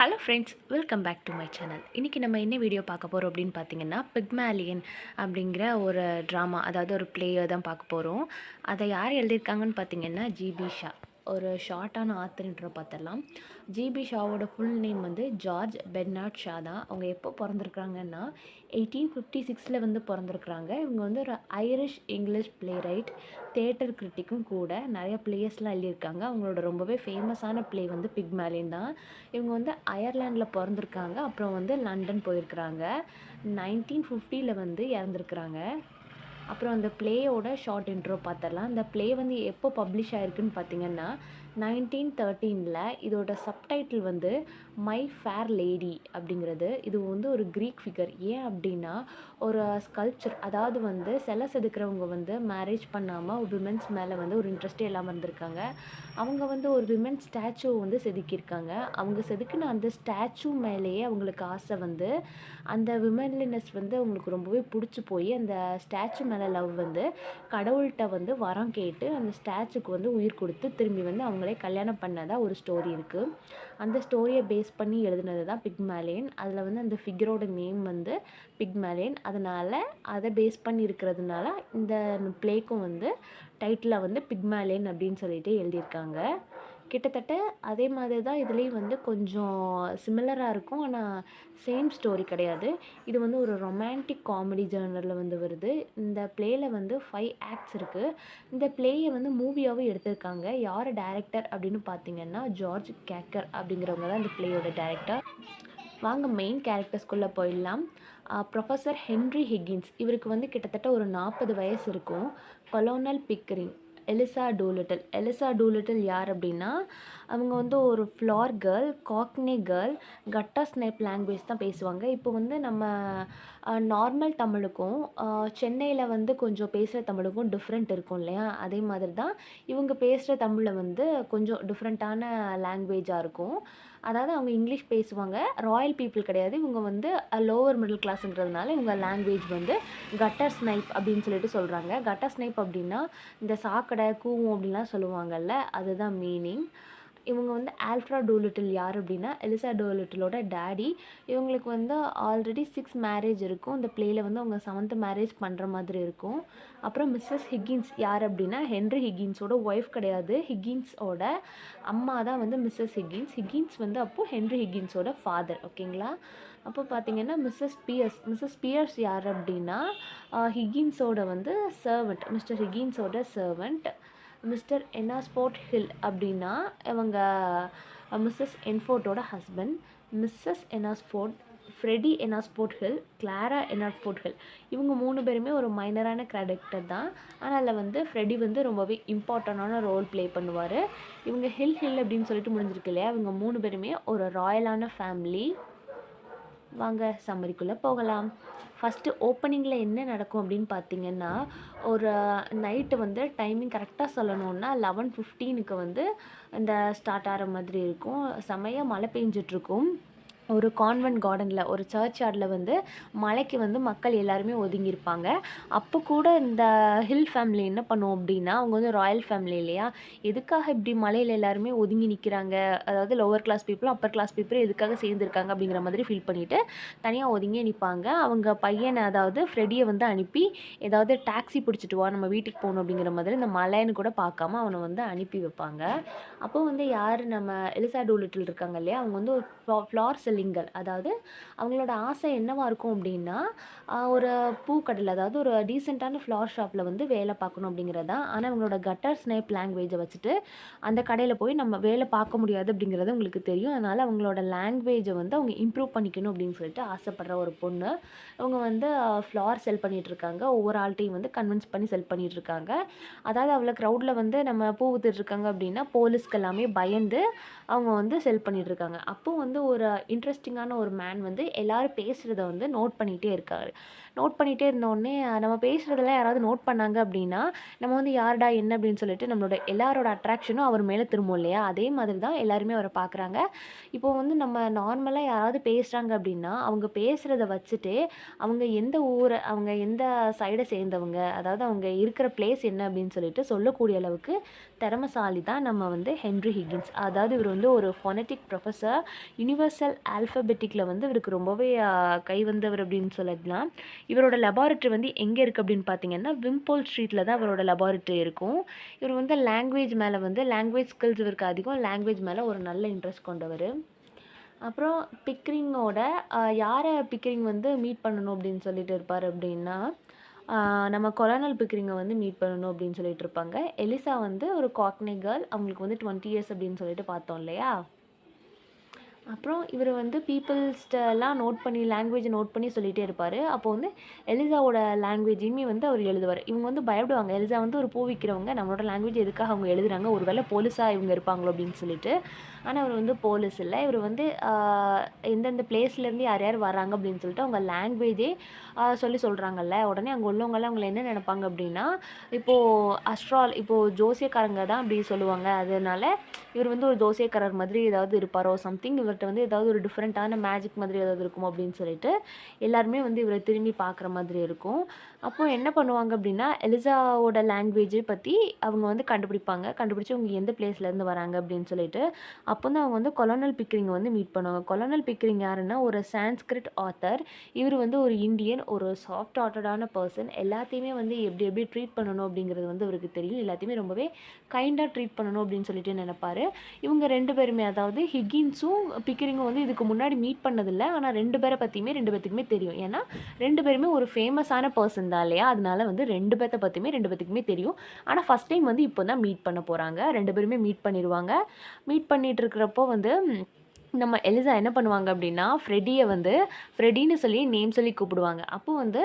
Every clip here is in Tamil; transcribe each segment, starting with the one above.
Hello friends, welcome back to my channel. இன்றைக்கி நம்ம என்ன வீடியோ பார்க்க போகிறோம் அப்படின்னு பார்த்தீங்கன்னா, பிக்மேலியன் அப்படிங்கிற ஒரு ட்ராமா, அதாவது ஒரு பிளேயர் தான் பார்க்க போகிறோம். அதை யார் எழுதியிருக்காங்கன்னு பார்த்தீங்கன்னா, ஜிபி ஷா. ஒரு ஷார்ட்டான ஆத்தர்ன்ற பார்த்துடலாம். ஜிபி ஷாவோட ஃபுல் நேம் வந்து ஜார்ஜ் பெர்னார்ட் ஷா தான். அவங்க எப்போ பிறந்திருக்காங்கன்னா 1856 வந்து பிறந்திருக்கிறாங்க. இவங்க வந்து ஒரு Irish English playwright, theatre கிரிட்டிக்கும் கூட. நிறைய பிளேயர்ஸ்லாம் எழுதியிருக்காங்க. அவங்களோட ரொம்பவே ஃபேமஸான பிளே வந்து பிக்மேலியன் தான். இவங்க வந்து அயர்லாண்டில் பிறந்திருக்காங்க. அப்புறம் வந்து லண்டன் போயிருக்கிறாங்க. 1950 வந்து இறந்துருக்குறாங்க. அப்புறம் அந்த பிளேயோட ஷார்ட் இன்ட்ரோ பார்த்துடலாம். இந்த பிளே வந்து எப்போ பப்ளிஷ் ஆயிருக்குன்னு பார்த்தீங்கன்னா 1913. இதோட சப்டைட்டில் வந்து மை ஃபேர் லேடி அப்படிங்கிறது. இது வந்து ஒரு க்ரீக் ஃபிகர். ஏன் அப்படின்னா, ஒரு ஸ்கல்ப்சர், அதாவது வந்து சிலை செதுக்கிறவங்க வந்து மேரேஜ் பண்ணாமல் விமென்ஸ் மேலே வந்து ஒரு இன்ட்ரெஸ்ட்டே இல்லாமல் இருந்திருக்காங்க. அவங்க வந்து ஒரு விமென் ஸ்டாச்சு வந்து செதுக்கியிருக்காங்க. அவங்க செதுக்கின அந்த ஸ்டாச்சு மேலேயே அவங்களுக்கு ஆசை வந்து, அந்த விமன்லினஸ் வந்து அவங்களுக்கு ரொம்பவே பிடிச்சி போய் அந்த ஸ்டாச்சு மேலே லவ் வந்து கடவுள்கிட்ட வந்து வரம் கேட்டு அந்த ஸ்டாச்சுக்கு வந்து உயிர் கொடுத்து திரும்பி வந்து அவங்களே கல்யாணம் பண்ணதா ஒரு ஸ்டோரி இருக்குது. அந்த ஸ்டோரியை பேஸ் பண்ணி எழுதுனது தான் பிக்மேலியன். அதில் வந்து அந்த ஃபிகரோட நேம் வந்து பிக்மேலியன். அதனால் அதை பேஸ் பண்ணி இருக்கிறதுனால இந்த பிளேக்கும் வந்து டைட்டில் வந்து பிக்மேலியன் அப்படின்னு சொல்லிட்டு எழுதியிருக்காங்க. கிட்டத்தட்ட அதே மாதிரி தான் இதுலேயும் வந்து கொஞ்சம் சிமிலராக இருக்கும். ஆனால் சேம் ஸ்டோரி கிடையாது. இது வந்து ஒரு ரொமான்டிக் காமெடி ஜானரில் வந்து வருது. இந்த பிளேயில் வந்து 5 ஆக்ட்ஸ் இருக்குது. இந்த பிளேயை வந்து மூவியாகவும் எடுத்திருக்காங்க. யார் டைரக்டர் அப்படின்னு பார்த்தீங்கன்னா ஜார்ஜ் கேக்கர் அப்படிங்கிறவங்க தான் இந்த பிளேயோட டைரக்டர். வாங்க மெயின் கேரக்டர்ஸ்குள்ளே போயிடலாம். ப்ரொஃபஸர் ஹென்ரி ஹிக்கின்ஸ், இவருக்கு வந்து கிட்டத்தட்ட ஒரு 40 வயசு இருக்கும். Colonel Pickering, Eliza Doolittle. Eliza Doolittle யார் அப்படின்னா, அவங்க வந்து ஒரு flower girl, cockney girl, gutter snipe language தான் பேசுவாங்க. இப்போ வந்து நம்ம நார்மல் தமிழுக்கும் சென்னையில் வந்து கொஞ்சம் பேசுகிற தமிழுக்கும் டிஃப்ரெண்ட் இருக்கும் இல்லையா? அதே மாதிரி தான் இவங்க பேசுகிற தமிழில் வந்து கொஞ்சம் டிஃப்ரெண்ட்டான லாங்குவேஜாக இருக்கும். அதாவது அவங்க இங்கிலீஷ் பேசுவாங்க. ராயல் பீப்புள் கிடையாது. இவங்க வந்து லோவர் மிடில் கிளாஸுங்கிறதுனால இவங்க லாங்குவேஜ் வந்து கட்டர் ஸ்னைப் அப்படின்னு சொல்லிட்டு சொல்கிறாங்க. கட்டர் ஸ்னைப் அப்படின்னா இந்த சாக்கடை, கூவம் அப்படின்லாம் சொல்லுவாங்கல்ல, அதுதான் மீனிங். இவங்க வந்து ஆல்ஃப்ரா டூலிட்டில் யார் அப்படின்னா எலிசா டூலிட்டிலோட டேடி. இவங்களுக்கு வந்து ஆல்ரெடி 6 மேரேஜ் இருக்கும். இந்த பிளேயில் வந்து அவங்க 7th மேரேஜ் பண்ணுற மாதிரி இருக்கும். அப்புறம் மிஸ்ஸஸ் ஹிக்கின்ஸ் யார் அப்படின்னா ஹென்ரி ஹிக்கின்ஸோட ஒய்ஃப் கிடையாது. ஹிக்கின்ஸோட அம்மா தான் வந்து மிஸ்ஸஸ் ஹிக்கின்ஸ். ஹிக்கின்ஸ் வந்து அப்போது ஹென்ரி ஹிக்கின்ஸோட ஃபாதர். ஓகேங்களா? அப்போ பார்த்தீங்கன்னா மிஸ்ஸஸ் பியர்ஸ் யார் அப்படின்னா ஹிக்கின்ஸோட வந்து சர்வெண்ட், மிஸ்டர் ஹிக்கின்ஸோட சர்வெண்ட். மிஸ்டர் எனாஸ்போர்ட் ஹில் அப்படின்னா இவங்க மிஸ்ஸஸ் என்ஃபோர்ட்டோட husband. Mrs Eynsford, Freddy Eynsford Hill, Clara Eynsford Hill. இவங்க 3 பேருமே ஒரு மைனரான கேரக்டர் தான். ஆனால் அதில் வந்து ஃப்ரெடி வந்து ரொம்பவே இம்பார்ட்டண்டான ரோல் ப்ளே பண்ணுவார். இவங்க ஹில் அப்படின்னு சொல்லிட்டு முடிஞ்சிருக்கு இல்லையா? இவங்க 3 பேருமே ஒரு ராயலான ஃபேமிலி. வாங்க சம்மரிக்குள்ளே போகலாம். ஃபஸ்ட்டு ஓப்பனிங்கில் என்ன நடக்கும் அப்படின்னு பார்த்தீங்கன்னா, ஒரு நைட்டு வந்து டைமிங் கரெக்டாக சொல்லணுன்னா 11:15க்கு வந்து இந்த ஸ்டார்ட் ஆகிற மாதிரி இருக்கும். செமையாக மழை பெஞ்சிட்ருக்கும். ஒரு கான்வென்ட் கார்டனில், ஒரு சர்ச் யார்டில் வந்து மழைக்கு வந்து மக்கள் எல்லாருமே ஒதுங்கியிருப்பாங்க. அப்போ கூட இந்த ஹில் ஃபேமிலி என்ன பண்ணும் அப்படின்னா, அவங்க வந்து ராயல் ஃபேமிலி இல்லையா? எதுக்காக இப்படி மலையில் எல்லாருமே ஒதுங்கி நிற்கிறாங்க, அதாவது லோவர் கிளாஸ் பீப்புளும் அப்பர் கிளாஸ் பீப்புளும் எதுக்காக சேர்ந்துருக்காங்க அப்படிங்கிற மாதிரி ஃபீல் பண்ணிவிட்டு தனியாக ஒதுங்கியே நிற்பாங்க. அவங்க பையனை, அதாவது ஃப்ரெடியை வந்து அனுப்பி ஏதாவது டாக்ஸி பிடிச்சிட்டு வா, நம்ம வீட்டுக்கு போகணும் அப்படிங்கிற மாதிரி இந்த மலைன்னு கூட பார்க்காம அவனை வந்து அனுப்பி வைப்பாங்க. அப்போ வந்து யார் நம்ம எலிசா டூலிட்டில் இருக்காங்க இல்லையா? அவங்க வந்து ஒரு ஃப்ளார் செல்லிங்கர். அதாவது அவங்களோட ஆசை என்னவா இருக்கும் அப்படின்னா, ஒரு பூக்கடையில், அதாவது ஒரு டீசெண்டான ஃப்ளார் ஷாப்பில் வந்து வேலை பார்க்கணும் அப்படிங்கிறது தான். ஆனால் அவங்களோட கட்டர் ஸ்னேப் லாங்குவேஜை வச்சுட்டு அந்த கடையில் போய் நம்ம வேலை பார்க்க முடியாது அப்படிங்கிறது உங்களுக்கு தெரியும். அதனால் அவங்களோட லாங்குவேஜை வந்து அவங்க இம்ப்ரூவ் பண்ணிக்கணும் அப்படின்னு சொல்லிட்டு ஆசைப்படுற ஒரு பொண்ணு. அவங்க வந்து ஃப்ளார் செல் பண்ணிகிட்ருக்காங்க. ஒவ்வொரு ஆள்கிட்டையும் வந்து கன்வின்ஸ் பண்ணி செல் பண்ணிகிட்ருக்காங்க. அதாவது அவ்வளோ க்ரௌடில் வந்து நம்ம பூ வித்துட்ருக்காங்க அப்படின்னா போலீஸ்க்கு எல்லாமே பயந்து அவங்க வந்து செல் பண்ணிகிட்ருக்காங்க. அப்போது வந்து ஒரு இன்ட்ரெஸ்ட் இன்ட்ரெஸ்டிங்கான ஒரு மேன் வந்து எல்லாரும் பேசுகிறத வந்து நோட் பண்ணிகிட்டே இருக்காரு. நோட் பண்ணிகிட்டே இருந்தோடனே நம்ம பேசுகிறதெல்லாம் யாராவது நோட் பண்ணாங்க அப்படின்னா நம்ம வந்து யாருடா என்ன அப்படின்னு சொல்லிட்டு நம்மளோட எல்லாரோட அட்ராக்ஷனும் அவர் மேலே திரும்பும் இல்லையா? அதே மாதிரி தான் எல்லாருமே அவரை பார்க்குறாங்க. இப்போ வந்து நம்ம நார்மலா யாராவது பேசுறாங்க அப்படின்னா, அவங்க பேசுறத வச்சுட்டு, அவங்க எந்த ஊர அவங்க எந்த சைட சேர்ந்தவங்க, அதாவது அவங்க இருக்கிற பிளேஸ் என்ன அப்படின்னு சொல்லிட்டு சொல்லக்கூடிய அளவுக்கு திறமைசாலி தான் நம்ம வந்து ஹென்றி ஹிக்கின்ஸ். அதாவது இவர் வந்து ஒரு ஃபொனெட்டிக் ப்ரொஃபசர். யுனிவர்சல் ஆல்ஃபபெட்டிக்ல வந்து இவருக்கு ரொம்பவே கை வந்தவர் அப்படின்னு சொல்லலாம். இவரோட லெபார்ட்டரி வந்து எங்க இருக்கு அப்படின்னு பார்த்தீங்கன்னா, விம்போல் ஸ்ட்ரீட்ல தான் அவரோட லெபார்ட்டரி இருக்கும். இவர் வந்து லாங்குவேஜ் மேல வந்து லாங்குவேஜ் ஸ்கில்ஸ் இவருக்கு அதிகம். லாங்குவேஜ் மேல ஒரு நல்ல இன்ட்ரெஸ்ட் கொண்டவரு. அப்புறம் பிக்ரிங்கோட யார பிக்ரிங் வந்து மீட் பண்ணணும் அப்படின்னு சொல்லிட்டு இருப்பாரு அப்படின்னா, அ நம்ம கொலனல் பிக்ரிங்க வந்து மீட் பண்ணணும் அப்படின்னு சொல்லிட்டு இருப்பாங்க. எலிசா வந்து ஒரு காக்னி கேர்ள். அவங்களுக்கு வந்து 20 இயர்ஸ் அப்படின்னு சொல்லிட்டு பார்த்தோம் இல்லையா? அப்புறம் இவரு வந்து பீப்பிள்ஸ்ட்டலாம் நோட் பண்ணி லாங்குவேஜ நோட் பண்ணி சொல்லிட்டே இருப்பாரு. அப்போ வந்து எலிசாவோட லாங்குவேஜையுமே வந்து அவர் எழுதுவாரு. இவங்க வந்து பயப்படுவாங்க. எலிசா வந்து ஒரு பூ விக்கிறவங்க. நம்மளோட லாங்குவேஜ் எதுக்காக அவங்க எழுதுறாங்க? ஒரு வேள போலீஸா இவங்க இருப்பாங்களோ அப்படின்னு சொல்லிட்டு. ஆனா இவரு வந்து போலீஸ் இல்ல. இவரு வந்து எந்தெந்த பிளேஸ்லேருந்து யார் யார் வராங்க அப்படின்னு சொல்லிட்டு அவங்க லாங்குவேஜே சொல்றாங்கல்ல. உடனே அங்க உள்ளவங்கலாம் அவங்கள என்ன நெனைப்பாங்க அப்படின்னா, இப்போ இப்போ ஜோசியக்காரங்க தான் அப்படி சொல்லுவாங்க. அதனால இவர் வந்து ஒரு ஜோசியக்காரர் மாதிரி ஏதாவது இருப்பாரோ சம்திங், இவர்ட்ட வந்து ஏதாவது ஒரு டிஃப்ரெண்ட்டான மேஜிக் மாதிரி ஏதாவது இருக்குமோ அப்படின்னு சொல்லிட்டு எல்லாருமே வந்து இவர திரும்பி பார்க்குற மாதிரி இருக்கும். அப்போ என்ன பண்ணுவாங்க அப்படின்னா, எலிசாவோட லாங்குவேஜ பத்தி அவங்க வந்து கண்டுபிடிப்பாங்க. கண்டுபிடிச்சு அவங்க எந்த பிளேஸ்லேருந்து வராங்க அப்படின்னு சொல்லிட்டு. அப்போ தான் அவங்க வந்து கொலோனல் பிக்கரிங்க வந்து மீட் பண்ணுவாங்க. கொலோனல் பிக்கரிங் யாருன்னா, ஒரு சான்ஸ்கிரிட் ஆத்தர். இவரு வந்து ஒரு இந்தியன், ஒரு சாஃப்ட் ஹார்ட்டடான பெர்சன். எல்லாத்தையுமே வந்து எப்படி எப்படி ட்ரீட் பண்ணணும் அப்படிங்கிறது வந்து அவருக்கு தெரியும். எல்லாத்தையுமே ரொம்பவே கைண்டா ட்ரீட் பண்ணணும் அப்படின்னு சொல்லிட்டு நெனைப்பாரு. இவங்க 2 பேருமே அதாவது ஹிக்கின்ஸும், பிக்கரிங்கும் வந்து இதுக்கு முன்னாடி மீட் பண்ணதில்ல. ஆனா 2 பேர பத்தியுமே 2 பேத்துக்குமே தெரியும். ஏன்னா 2 பேருமே ஒரு ஃபேமஸான பெர்சன் தான் இல்லையா? அதனால வந்து 2 பேத்த பத்தியுமே 2 பேத்துக்குமே தெரியும். ஆனா ஃபர்ஸ்ட் டைம் வந்து இப்போ தான் மீட் பண்ண போறாங்க. 2 பேருமே மீட் பண்ணிருவாங்க. மீட் பண்ணிட்டு இருக்கிறப்போ வந்து நம்ம எலிசா என்ன பண்ணுவாங்க அப்படின்னா, ஃப்ரெட்டின்னு சொல்லி நேம் சொல்லி கூப்பிடுவாங்க. அப்போ வந்து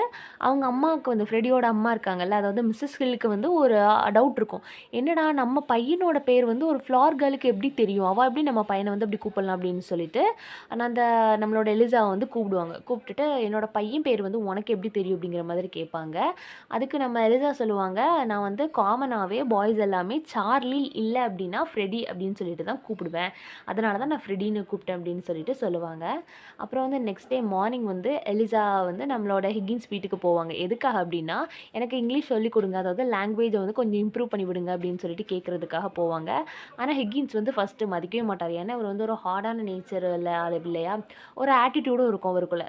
அவங்க அம்மாவுக்கு வந்து ஃப்ரெடியோட அம்மா இருக்காங்கல்ல, அதாவது மிஸ்ஸஸ் ஹில்லுக்கு வந்து ஒரு டவுட் இருக்கும். என்னடா நம்ம பையனோட பேர் வந்து ஒரு ஃப்ளார் கேர்ளுக்கு எப்படி தெரியும்? அவ எப்படி நம்ம பையன வந்து அப்படி கூப்பிடலாம் அப்படின்னு சொல்லிட்டு, அந்த நம்மளோட எலிசாவ வந்து கூப்பிடுவாங்க. கூப்பிட்டுட்டு என்னோட பையன் பேர் வந்து உனக்கு எப்படி தெரியும்? அப்படிங்கிற மாதிரி கேட்பாங்க. அதுக்கு நம்ம எலிசா சொல்லுவாங்க, நான் வந்து காமனாவே பாய்ஸ் எல்லாமே சார்லி இல்ல அப்படின்னா ஃப்ரெடி அப்படின்னு சொல்லிட்டு தான் கூப்பிடுவேன். அதனால தான் நான் ஃப்ரெடின்னு கூப்பிட்டேன் அப்படின்னு சொல்லிட்டு சொல்லுவாங்க. அப்புறம் வந்து நெக்ஸ்ட் டே மார்னிங் வந்து எலிசா வந்து நம்மளோட ஹிக்கின்ஸ் வீட்டுக்கு போவாங்க. எதுக்காக அப்படின்னா, எனக்கு இங்கிலீஷ் சொல்லிக் கொடுங்க. அதாவது லாங்குவேஜ வந்து கொஞ்சம் இம்ப்ரூவ் பண்ணி விடுங்க அப்படின்னு சொல்லிட்டு கேட்கறதுக்காக போவாங்க. ஆனா ஹிக்கின்ஸ் வந்து ஃபர்ஸ்ட்டு மதிக்கவே மாட்டாரு. ஏன்னா அவர் வந்து ஒரு ஹார்டான நேச்சர் ஆளு இல்லையா? ஒரு ஆட்டிட்யூடும் இருக்கும் அவருக்குள்ள.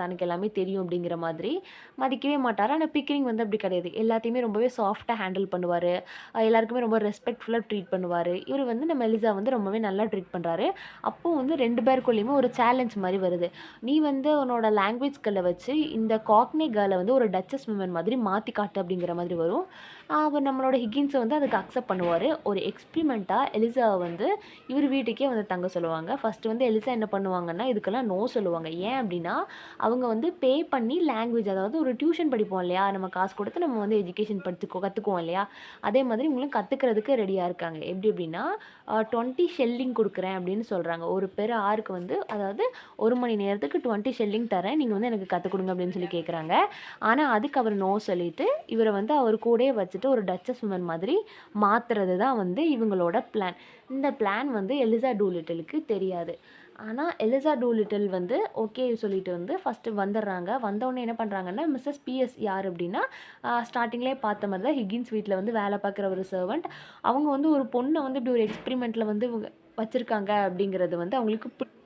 தனக்கு எல்லாமே தெரியும் அப்படிங்கிற மாதிரி மதிக்கவே மாட்டாரு. ஆனா பிக்கிரிங் வந்து அப்படி கிடையாது. எல்லாத்தையுமே ரொம்பவே சாஃப்ட்டா ஹேண்டில் பண்ணுவாரு. எல்லாருக்குமே ரொம்ப ரெஸ்பெக்ட்ஃபுல்லா ட்ரீட் பண்ணுவாரு. இவரு வந்து நம்ம எலிசா வந்து ரொம்பவே நல்லா ட்ரீட் பண்றாரு. அப்போ வந்து 2 பேருக்குள்ளயுமே ஒரு சேலஞ்ச் மாரி வருது. நீ வந்து உன்னோட லாங்குவேஜ் ஸ்கில்ல வச்சு இந்த காக்னி கேர்ள வந்து ஒரு டச்சஸ் விமன் மாதிரி மாத்தி காட்டு அப்படிங்கிற மாதிரி வரும். அவர் நம்மளோட ஹிக்கின்ஸ் வந்து அதுக்கு அக்செப்ட் பண்ணுவாரு. ஒரு எக்ஸ்பெரிமெண்ட்டா எலிசாவ வந்து இவர் வீட்டுக்கே வந்து தங்க சொல்லுவாங்க. ஃபர்ஸ்ட்டு வந்து எலிசா என்ன பண்ணுவாங்கன்னா, இதுக்கெல்லாம் நோ சொல்லுவாங்க. ஏன் அப்படின்னா, அவங்க வந்து பே பண்ணி லாங்குவேஜ் அதாவது ஒரு டியூஷன் படிப்போம் இல்லையா? நம்ம காசு கொடுத்து நம்ம வந்து எஜுகேஷன் கத்துக்குவோம் இல்லையா? அதே மாதிரி இவங்களும் கத்துக்கிறதுக்கு ரெடியா இருக்காங்க. எப்படி அப்படின்னா, 20 ஷெல்லிங் குடுக்குறேன் அப்படின்னு சொல்றாங்க. ஒரு பெர் ஹாருக்கு வந்து அதாவது 1 மணி நேரத்துக்கு 20 ஷெல்லிங் தரேன். நீங்க வந்து எனக்கு கத்துக் குடுங்க அப்படின்னு சொல்லி கேட்குறாங்க. ஆனா அதுக்கு அவரு நோ சொல்லிட்டு, இவர வந்து அவர் கூடயே வச்சுட்டு ஒரு டச்சஸ் விமன் மாதிரி மாத்துறது தான் வந்து இவங்களோட பிளான். இந்த பிளான் வந்து எலிசா டூலிட்டிலுக்கு தெரியாது. ஆனா எலிசா டூலிட்டில் வந்து ஓகே சொல்லிட்டு வந்து ஃபர்ஸ்ட்டு வந்துடுறாங்க. வந்தவுடனே என்ன பண்றாங்கன்னா, மிஸ்ஸஸ் பிஎஸ் யார் அப்படின்னா, ஸ்டார்ட்டிங்லேயே பார்த்த மாரி தான் ஹிக்கின்ஸ் வீட்ல வந்து வேலை பார்க்குற ஒரு சர்வன்ட். அவங்க வந்து ஒரு பொண்ண வந்து இப்படி ஒரு எக்ஸ்பெரிமெண்ட்ல வந்து இவங்க வச்சிருக்காங்க அப்படிங்கிறது வந்து அவங்களுக்கு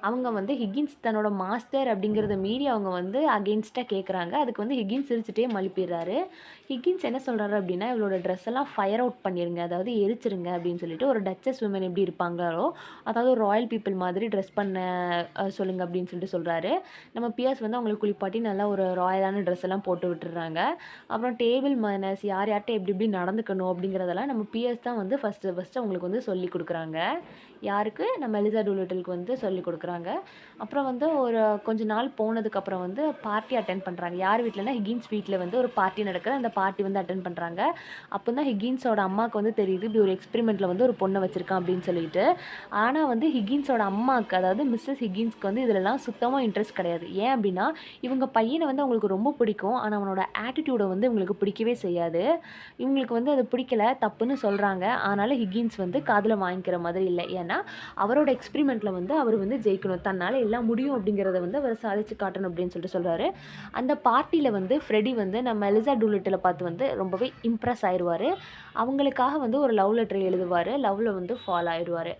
அவங்க வந்து ஹிக்கின்ஸ் தன்னோட மாஸ்டர் அப்படிங்கிறத மீறி அவங்க வந்து அகெயின்ஸ்ட்டா கேட்குறாங்க. அதுக்கு வந்து ஹிக்கின்ஸ் சிரிச்சுட்டே மழுப்பிடுறாரு. ஹிக்கின்ஸ் என்ன சொல்றாரு அப்படின்னா, இவளோட ட்ரெஸ் எல்லாம் ஃபயர் அவுட் பண்ணிருங்க. அதாவது எரிச்சிருங்க அப்படின்னு சொல்லிட்டு ஒரு டச்சஸ் விமன் எப்படி இருப்பாங்களோ, அதாவது ஒரு ராயல் பீப்பிள் மாதிரி ட்ரெஸ் பண்ண சொல்லுங்க அப்படின்னு சொல்லிட்டு சொல்றாரு. நம்ம பியர்ஸ் வந்து அவங்களுக்கு குளிப்பாட்டி நல்லா ஒரு ராயலான ட்ரெஸ் எல்லாம் போட்டு விட்டுர்றாங்க. அப்புறம் டேபிள் மேனர்ஸ் யார்ட்ட எப்படி எப்படி நடந்துக்கணும் அப்படிங்கிறதெல்லாம் நம்ம பியர்ஸ் தான் வந்து ஃபர்ஸ்ட்டு அவங்களுக்கு வந்து சொல்லிக் குடுக்குறாங்க. யாருக்கு? நம்ம எலிசா டூலிட்டில்க்கு வந்து சொல்லிக் குடுக்குறாங்க. சொல்கிறாங்க. அப்புறம் வந்து ஒரு கொஞ்ச நாள் போனதுக்கப்புறம் வந்து பார்ட்டி அட்டெண்ட் பண்ணுறாங்க. யார் வீட்லனா ஹிகின்ஸ் வீட்டில் வந்து ஒரு பார்ட்டி நடக்குது. அந்த பார்ட்டி வந்து அட்டெண்ட் பண்ணுறாங்க. அப்போ தான் ஹிகின்ஸோட அம்மாவுக்கு வந்து தெரியுது இப்படி ஒரு எக்ஸ்பெரிமெண்ட்டில் வந்து ஒரு பொண்ணை வச்சுருக்கான் அப்படின்னு சொல்லிட்டு. ஆனால் வந்து ஹிகின்ஸோட அம்மாவுக்கு, அதாவது மிஸ்ஸஸ் ஹிகின்ஸ்க்கு வந்து இதிலலாம் சுத்தமாக இன்ட்ரெஸ்ட் கிடையாது. ஏன் அப்படின்னா இவங்க பையனை வந்து அவங்களுக்கு ரொம்ப பிடிக்கும். ஆனால் அவனோட ஆட்டிடியூடை வந்து இவங்களுக்கு பிடிக்கவே செய்யாது. இவங்களுக்கு வந்து அது பிடிக்கல, தப்புன்னு சொல்கிறாங்க. ஆனாலும் ஹிகின்ஸ் வந்து காதில் வாங்கிக்கிற மாதிரி இல்லை. ஏன்னா அவரோட எக்ஸ்பெரிமெண்ட்டில் வந்து அவர் வந்து ஜெயிக்கணும், தன்னால் எல்லாம் முடியும் அப்படிங்கிறத வந்து அவர் சாதிச்சு காட்டணும் அப்படின்னு சொல்லிட்டு சொல்கிறாரு. அந்த பார்ட்டியில் வந்து ஃப்ரெடி வந்து நம்ம எலிசா டூலிட்டிலை பார்த்து வந்து ரொம்பவே இம்ப்ரெஸ் ஆயிடுவார். அவங்களுக்காக வந்து ஒரு லவ் லெட்டர் எழுதுவார். லவ்வில் வந்து ஃபால் ஆயிடுவார்.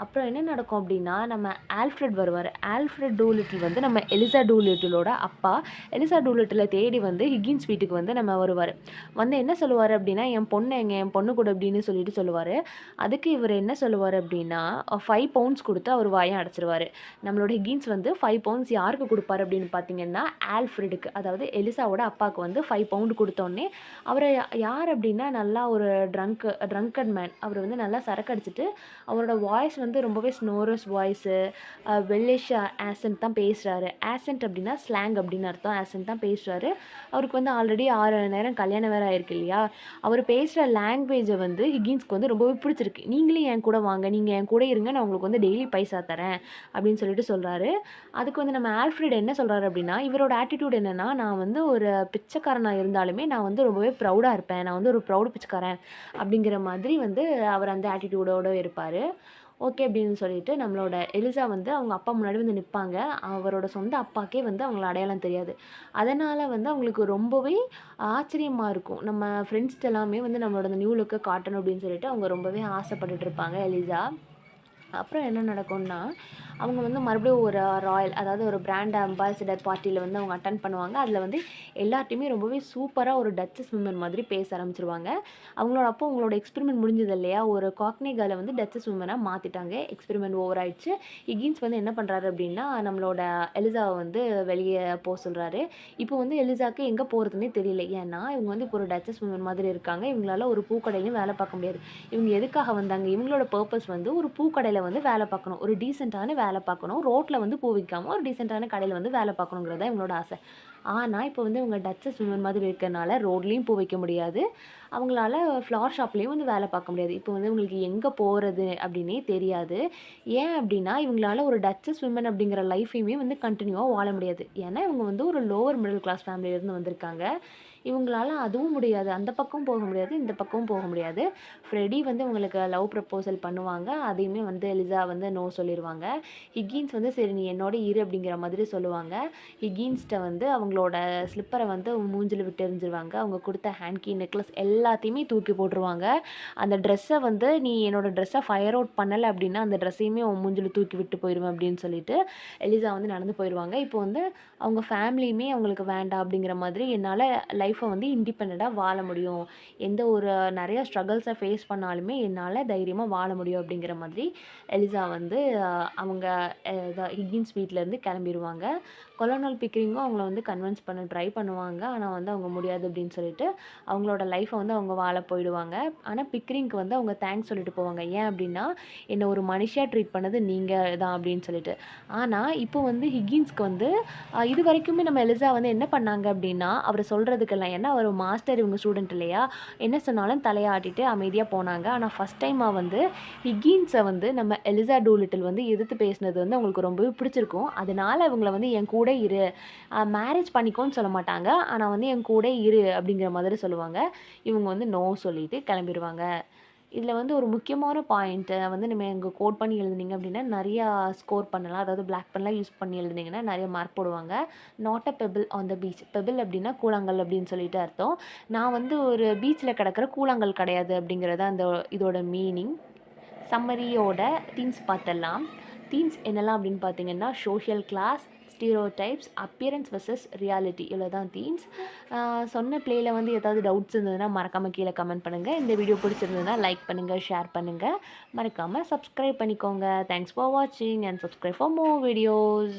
அப்புறம் என்ன நடக்கும் அப்படின்னா நம்ம ஆல்ஃப்ரெட் வருவார். ஆல்ஃப்ரெட் டூலிட்டில் வந்து நம்ம எலிசா டூலிட்டிலோட அப்பா. எலிசா டூலிட்டிலை தேடி வந்து ஹிகின்ஸ் வீட்டுக்கு வந்து நம்ம வருவார். வந்து என்ன சொல்லுவார் அப்படின்னா என் பொண்ணு எங்க, என் பொண்ணு கூட அப்படின்னு சொல்லிட்டு சொல்லுவார். அதுக்கு இவர் என்ன சொல்லுவார் அப்படின்னா 5 பவுண்ட்ஸ் கொடுத்து அவர் வாயை அடைச்சிருவார். நம்மளோட ஹிகின்ஸ் வந்து 5 பவுண்ட்ஸ் யாருக்கு கொடுப்பாரு அப்படின்னு பார்த்தீங்கன்னா ஆல்ஃப்ரெடுக்கு, அதாவது எலிசாவோட அப்பாவுக்கு வந்து 5 பவுண்டு கொடுத்தோன்னே அவர் யார் அப்படின்னா நல்லா ஒரு ட்ரங்கட் மேன். அவர் வந்து நல்லா சரக்கு அடிச்சிட்டு அவரோட வாய்ஸ் வந்து ரொம்பவே ஸ்னோரஸ் வாய்ஸு, வெல்லிஷ் ஆசென்ட் தான் பேசுகிறாரு. ஆசென்ட் அப்படின்னா ஸ்லாங் அப்படின்னு அர்த்தம். ஆசென்ட் தான் பேசுகிறாரு. அவருக்கு வந்து ஆல்ரெடி 6 நேரம் கல்யாணம் வேறு ஆயிருக்கு இல்லையா. அவர் பேசுகிற லாங்குவேஜை வந்து ஹிகின்ஸ்க்கு வந்து ரொம்பவே பிடிச்சிருக்கு. நீங்களே என் கூட வாங்க, நீங்கள் என் கூட இருங்க, நான் உங்களுக்கு வந்து டெய்லி பைசா தரேன் அப்படின்னு சொல்லிட்டு சொல்கிறாரு. அதுக்கு வந்து நம்ம ஆல்ஃப்ரெட் என்ன சொல்கிறாரு அப்படின்னா இவரோட ஆட்டிடியூட் என்னென்னா நான் வந்து ஒரு பிச்சைக்காரனாக இருந்தாலுமே நான் வந்து ரொம்பவே ப்ரௌடாக இருப்பேன், நான் வந்து ஒரு ப்ரௌடு பிச்சைக்காரன் அப்படிங்கிற மாதிரி வந்து அவர் அந்த ஆட்டிடியூடோடு இருப்பார். ஓகே அப்படின்னு சொல்லிட்டு நம்மளோட எலிசா வந்து அவங்க அப்பா முன்னாடி வந்து நிற்பாங்க. அவரோட சொந்த அப்பாக்கே வந்து அவங்கள அடையாளம் தெரியாது. அதனால் வந்து அவங்களுக்கு ரொம்பவே ஆச்சரியமாக இருக்கும். நம்ம ஃப்ரெண்ட்ஸ்ட்ட எல்லாமே வந்து நம்மளோட அந்த நியூ லுக்கை காட்டணும் அப்படின்னு சொல்லிட்டு அவங்க ரொம்பவே ஆசைப்பட்டுட்டு இருப்பாங்க எலிசா. அப்புறம் என்ன நடக்கும்னா அவங்க வந்து மறுபடியும் ஒரு ராயல், அதாவது ஒரு பிராண்ட் அம்பாசிடர் பார்ட்டியில் வந்து அவங்க அட்டெண்ட் பண்ணுவாங்க. அதில் வந்து எல்லார்ட்டையுமே ரொம்பவே சூப்பராக ஒரு டச்சஸ் விமன் மாதிரி பேச ஆரம்பிச்சிருவாங்க. அவங்களோட அப்போ அவங்களோட எக்ஸ்பெரிமெண்ட் முடிஞ்சது இல்லையா, ஒரு காக்னி கேர்ளை வந்து டச்சஸ் விமனாக மாற்றிட்டாங்க. எக்ஸ்பெரிமெண்ட் ஓவர் ஆயிடுச்சு. ஹிகின்ஸ் வந்து என்ன பண்ணுறாரு அப்படின்னா நம்மளோட எலிசாவை வந்து வெளியே போக சொல்கிறாரு. இப்போ வந்து எலிசாவுக்கு எங்கே போகிறதுனே தெரியல. ஏன்னா இவங்க வந்து இப்போ ஒரு டச்சஸ் விமன் மாதிரி இருக்காங்க. இவங்களால ஒரு பூக்கடையிலையும் வேலை பார்க்க முடியாது. இவங்க எதுக்காக வந்தாங்க, இவங்களோட பர்பஸ் வந்து ஒரு பூக்கடையில் வந்து வேலை பார்க்கணும், ஒரு டீசெண்டான வேலை பார்க்கணும், ரோட்டில் வந்து பூ விற்காமல் ஒரு டீசெண்டான கடையில் வந்து வேலை பார்க்கணுங்கிறது தான் இவங்களோட ஆசை. ஆனால் இப்போ வந்து இவங்க டச்சஸ் விமன் மாதிரி இருக்கிறனால ரோட்லேயும் பூ வைக்க முடியாது, அவங்களால ஃப்ளவர் ஷாப்லேயும் வந்து வேலை பார்க்க முடியாது. இப்போ வந்து இவங்களுக்கு எங்கே போகிறது அப்படின்னே தெரியாது. ஏன் அப்படின்னா இவங்களால ஒரு டச்சஸ் விமன் அப்படிங்கிற லைஃபையுமே வந்து கண்டினியூவாக வாழ முடியாது. ஏன்னா இவங்க வந்து ஒரு லோவர் மிடில் கிளாஸ் ஃபேமிலியிலேருந்து வந்திருக்காங்க. இவங்களால அதுவும் முடியாது, அந்த பக்கம் போக முடியாது, இந்த பக்கமும் போக முடியாது. ஃப்ரெடி வந்து இவங்களுக்கு லவ் ப்ரப்போசல் பண்ணுவாங்க. அதையுமே வந்து எலிசா வந்து நோ சொல்லிடுவாங்க. ஹிகின்ஸ் வந்து சரி நீ என்னோட இரு அப்படிங்கிற மாதிரி சொல்லுவாங்க. ஹிகின்ஸ்ட்ட வந்து அவங்களோட ஸ்லிப்பரை வந்து மூஞ்சில் விட்டு எறிஞ்சிருவாங்க. அவங்க கொடுத்த ஹேண்ட்கீ, நெக்லஸ் எல்லாத்தையுமே தூக்கி போட்டுருவாங்க. அந்த ட்ரெஸ்ஸை வந்து நீ என்னோடய ட்ரெஸ்ஸை ஃபயர் அவுட் பண்ணலை அப்படின்னா அந்த ட்ரெஸ்ஸையுமே உன் மூஞ்சில் தூக்கி விட்டு போயிடுவேன் அப்படின்னு சொல்லிட்டு எலிசா வந்து நடந்து போயிடுவாங்க. இப்போ வந்து அவங்க ஃபேமிலியுமே அவங்களுக்கு வேண்டாம் அப்படிங்கிற மாதிரி என்னால் லைஃப்பை வந்து இண்டிபெண்டண்ட்டாக வாழ முடியும், எந்த ஒரு நிறைய ஸ்ட்ரகிள்ஸை ஃபேஸ் பண்ணாலுமே என்னால் தைரியமாக வாழ முடியும் அப்படிங்கிற மாதிரி எலிசா வந்து அவங்க ஹிகின்ஸ் வீட்டிலேருந்து கிளம்பிடுவாங்க. கொலோனல் பிக்ரிங்கும் அவங்கள வந்து கன்வின்ஸ் பண்ண ட்ரை பண்ணுவாங்க. ஆனால் வந்து அவங்க முடியாது அப்படின்னு சொல்லிட்டு அவங்களோட லைஃப்பை வந்து அவங்க வாழ போயிடுவாங்க. ஆனால் பிக்ரிங்க்கு வந்து அவங்க தேங்க்ஸ் சொல்லிட்டு போவாங்க. ஏன் அப்படின்னா என்னை ஒரு மனுஷியாக ட்ரீட் பண்ணது நீங்கள் தான் அப்படின்னு சொல்லிட்டு. ஆனால் இப்போ வந்து ஹிகின்ஸ்க்கு வந்து இது வரைக்குமே நம்ம எலிசா வந்து என்ன பண்ணாங்க அப்படின்னா அவர் சொல்கிறதுக்கெல்லாம், ஏன்னா அவர் மாஸ்டர் இவங்க ஸ்டூடெண்ட் இல்லையா, என்ன சொன்னாலும் தலையாட்டிட்டு அமைதியாக போனாங்க. ஆனால் ஃபஸ்ட் டைமாக வந்து ஹிகின்ஸை வந்து நம்ம எலிசா டூலிட்டில் வந்து எதிர்த்து பேசினது வந்து அவங்களுக்கு ரொம்பவே பிடிச்சிருக்கும். அதனால் இவங்களை வந்து என் கூட இரு, மேரேஜ் பண்ணிக்கோன்னு சொல்ல மாட்டாங்க, ஆனால் வந்து என் கூட இரு அப்படிங்கிற மாதிரி சொல்லுவாங்க. இவங்க வந்து நோ சொல்லிட்டு கிளம்பிடுவாங்க. இதில் வந்து ஒரு முக்கியமான பாயிண்ட்டை வந்து நம்ம இங்கே கோட் பண்ணி எழுதுனீங்க அப்படின்னா நிறையா ஸ்கோர் பண்ணலாம். அதாவது பிளாக் பென்லாம் யூஸ் பண்ணி எழுதுனீங்கன்னா நிறைய மார்க் போடுவாங்க. Not a pebble on the beach. Pebble அப்படின்னா கூழாங்கல் அப்படின்னு சொல்லிட்டு அர்த்தம். நான் வந்து ஒரு பீச்சில் கிடக்கிற கூழாங்கல் கிடையாது அப்படிங்கிறது அந்த இதோட மீனிங். சம்மரியோட தீம்ஸ் பார்த்தலாம். தீம்ஸ் என்னெல்லாம் அப்படின்னு பார்த்தீங்கன்னா social class, stereotypes, appearance versus reality, இவ்வளோ தான் தீம்ஸ். சொன்ன ப்ளேயில் வந்து ஏதாவது டவுட்ஸ் இருந்ததுன்னா மறக்காமல் கீழே கமெண்ட் பண்ணுங்கள். இந்த வீடியோ பிடிச்சிருந்ததுன்னா லைக் பண்ணுங்கள், ஷேர் பண்ணுங்கள், மறக்காமல் சப்ஸ்கிரைப் பண்ணிக்கோங்க. தேங்க்ஸ் ஃபார் வாட்சிங் and subscribe for more videos.